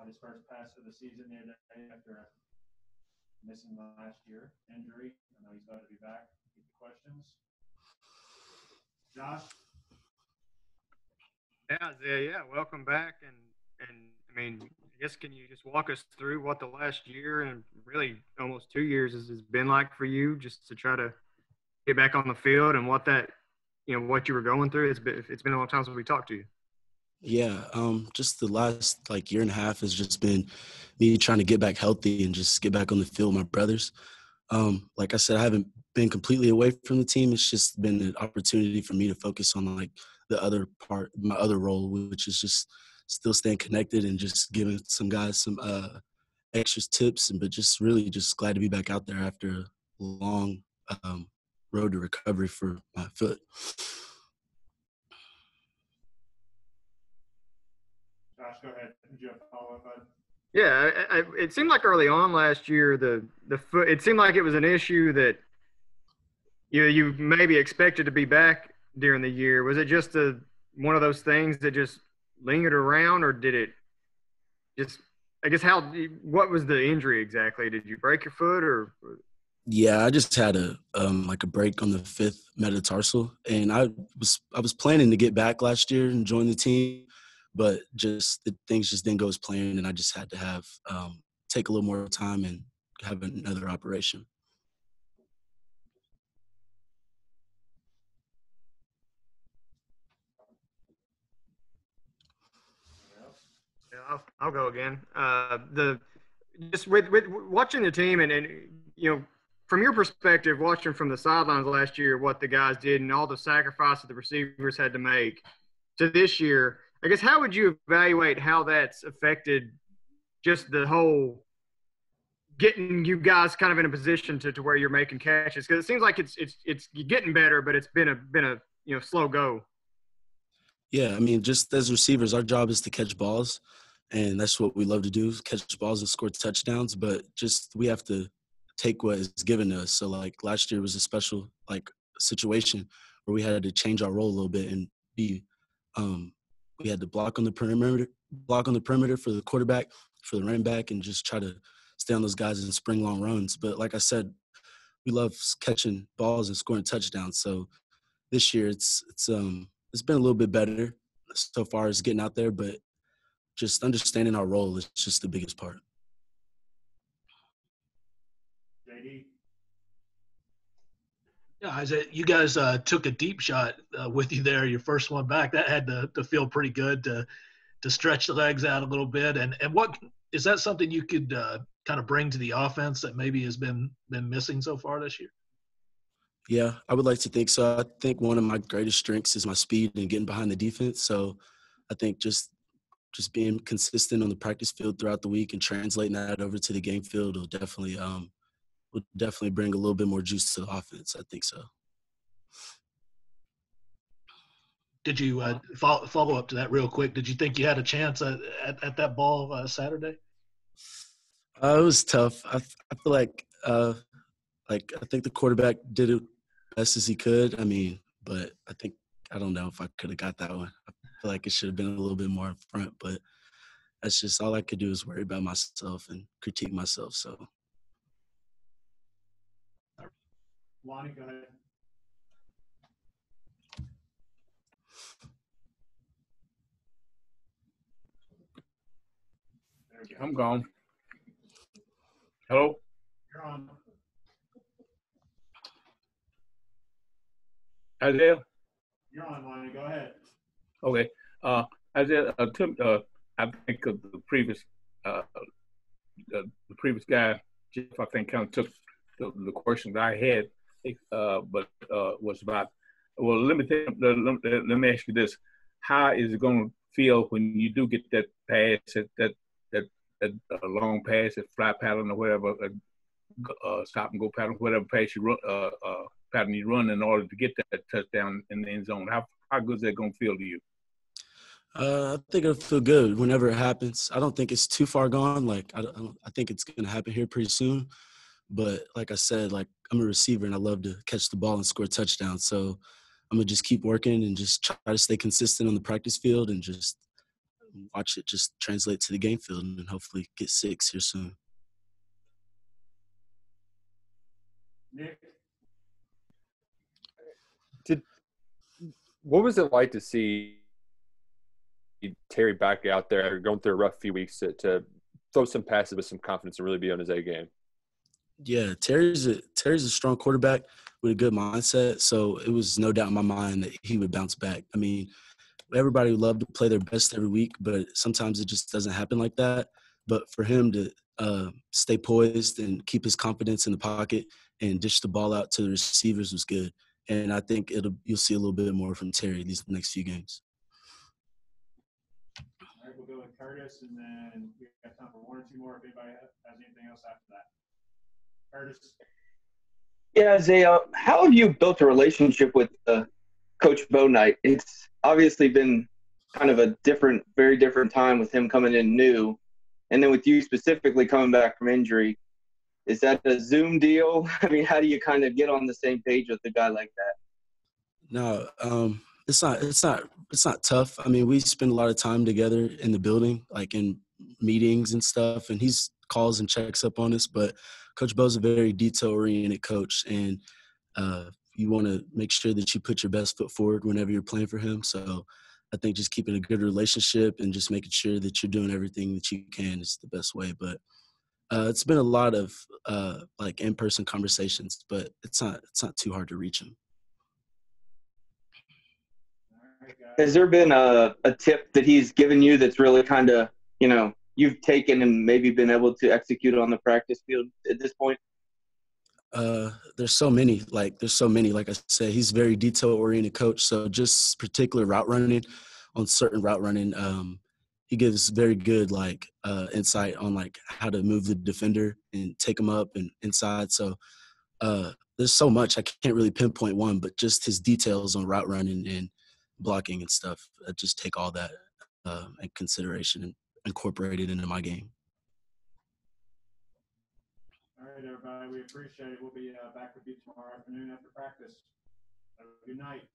his first pass of the season the other day after missing last year, injury. I know he's glad to be back. Get the questions. Josh? Yeah, Isaiah, yeah, welcome back. And I mean, I guess can you just walk us through what the last year and really almost 2 years has been like for you, just to try to get back on the field and what that, what you were going through? It's been a long time since we talked to you. Yeah, just the last year and a half has just been me trying to get back healthy and just get back on the field with my brothers. Like I said, I haven't been completely away from the team. It's just been an opportunity for me to focus on the other part, my other role, which is just still staying connected and just giving some guys some extra tips. But just really just glad to be back out there after a long road to recovery for my foot. Josh, go ahead. Did you have a follow-up, bud? Yeah, it seemed like early on last year the foot. It seemed like it was an issue that you maybe expected to be back during the year. Was it just one of those things that just lingered around, or did it just? I guess what was the injury exactly? Did you break your foot or? Yeah, I just had a break on the fifth metatarsal, and I was planning to get back last year and join the team, but just things just didn't go as planned, and I just had to have take a little more time and have another operation. Yeah, I'll go again. Just with watching the team and from your perspective, watching from the sidelines last year, what the guys did and all the sacrifices the receivers had to make to this year, I guess how would you evaluate how that's affected just the whole getting you guys kind of in a position to where you're making catches? Because it seems like it's getting better, but it's been a slow go. Yeah, I mean, just as receivers, our job is to catch balls, and that's what we love to do, catch balls and score touchdowns. But just we have to take what is given to us. So, last year was a special, situation where we had to change our role a little bit and be we had to block on the perimeter for the quarterback, for the running back, and just try to stay on those guys and spring long runs. But like I said, we love catching balls and scoring touchdowns. So this year it's been a little bit better so far as getting out there, but just understanding our role is just the biggest part. JD? Yeah, Isaiah, you guys took a deep shot with you there, your first one back. That had to feel pretty good to stretch the legs out a little bit. And what is that something you could kind of bring to the offense that maybe has been missing so far this year? Yeah, I would like to think so. I think one of my greatest strengths is my speed and getting behind the defense. So I think just being consistent on the practice field throughout the week and translating that over to the game field will definitely bring a little bit more juice to the offense. I think so. Did you follow up to that real quick? Did you think you had a chance at that ball Saturday? It was tough. I feel like I think the quarterback did it best as he could. I mean, but I don't know if I could have got that one. I feel like it should have been a little bit more in front, but that's just all I could do is worry about myself and critique myself. So. Lonnie, go ahead. I'm gone. Hello? You're on. Isaiah? You're on, Lonnie. Go ahead. Okay. Isaiah, I think of the previous guy, Jeff, I think kind of took the question that I had, but was about, well, let me ask you this. How is it going to feel when you do get that pass, that long pass, that fly pattern or whatever, stop and go pattern, whatever pass you run, pattern you run in order to get that touchdown in the end zone? How good is that going to feel to you? I think it'll feel good whenever it happens. I don't think it's too far gone. I think it's going to happen here pretty soon. But like I said, I'm a receiver and I love to catch the ball and score touchdowns. So I'm going to just keep working and just try to stay consistent on the practice field and just watch it just translate to the game field and hopefully get 6 here soon. Nick, What was it like to see Terry back out there going through a rough few weeks to throw some passes with some confidence and really be on his A game? Yeah, Terry's a strong quarterback with a good mindset, so it was no doubt in my mind that he would bounce back. I mean, everybody would love to play their best every week, but sometimes it just doesn't happen like that. But for him to stay poised and keep his confidence in the pocket and dish the ball out to the receivers was good. And I think you'll see a little bit more from Terry these next few games. all right, we'll go with Curtis, and then we got time for one or two more if anybody has anything else after that. Curtis. Yeah, Isaiah, how have you built a relationship with Coach Bo Knight? It's obviously been kind of a very different time with him coming in new, and then with you specifically coming back from injury. Is that a Zoom deal? I mean, how do you kind of get on the same page with a guy like that? No, it's not tough. I mean, we spend a lot of time together in the building, like in meetings and stuff, and he's calls and checks up on us. But Coach Bo's a very detail-oriented coach, and you want to make sure that you put your best foot forward whenever you're playing for him. So I think just keeping a good relationship and just making sure that you're doing everything that you can is the best way. But it's been a lot of like in-person conversations, but it's not too hard to reach him. Has there been a tip that he's given you that's really kind of, you've taken and maybe been able to execute on the practice field at this point? There's so many. Like I said, he's a very detail-oriented coach. So just particular route running, on certain route running, he gives very good insight on like how to move the defender and take him up and inside. So there's so much I can't really pinpoint one, but just his details on route running and blocking and stuff. I just take all that in consideration and incorporate it into my game. All right, everybody, we appreciate it. We'll be back with you tomorrow afternoon after practice. Have a good night.